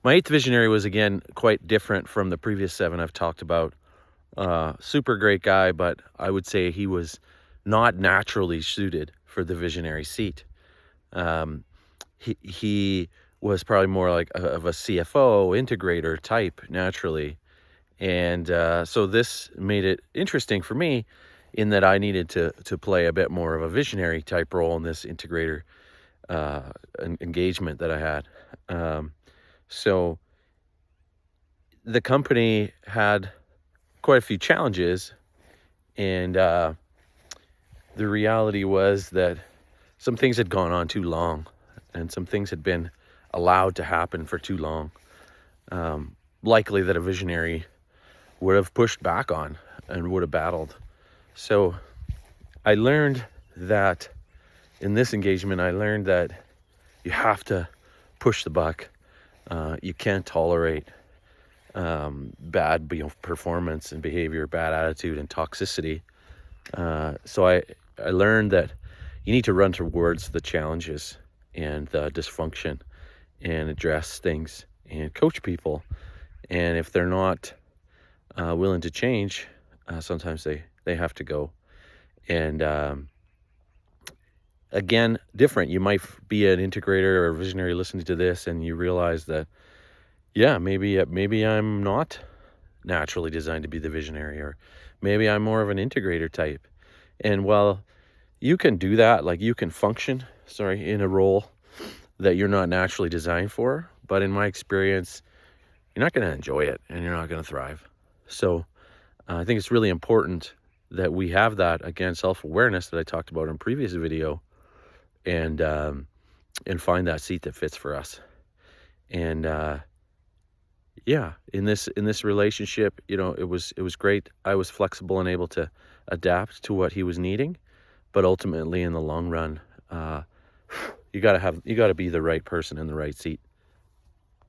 My eighth visionary was, again, quite different from the previous 7 I've talked about. Super great guy, but I would say he was not naturally suited for the visionary seat. He was probably more like of a CFO, integrator type naturally. And so this made it interesting for me in that I needed to play a bit more of a visionary type role in this integrator engagement that I had. So the company had quite a few challenges, and the reality was that some things had gone on too long, and some things had been allowed to happen for too long. Likely that a visionary would have pushed back on and would have battled. So I learned that in this engagement, I learned that you have to push the buck. You can't tolerate bad performance and behavior, bad attitude and toxicity. So I learned that you need to run towards the challenges and the dysfunction and address things and coach people. And if they're not willing to change, sometimes they have to go. And again, different. You might be an integrator or a visionary listening to this, and you realize that, yeah, maybe I'm not naturally designed to be the visionary, or maybe I'm more of an integrator type. And while you can do that, like you can function, in a role that you're not naturally designed for, but in my experience, you're not going to enjoy it and you're not going to thrive. So I think it's really important that we have that, again, self-awareness that I talked about in a previous video, and find that seat that fits for us. And yeah, in this relationship, it was great. I was flexible and able to adapt to what he was needing, but ultimately in the long run, you got to be the right person in the right seat.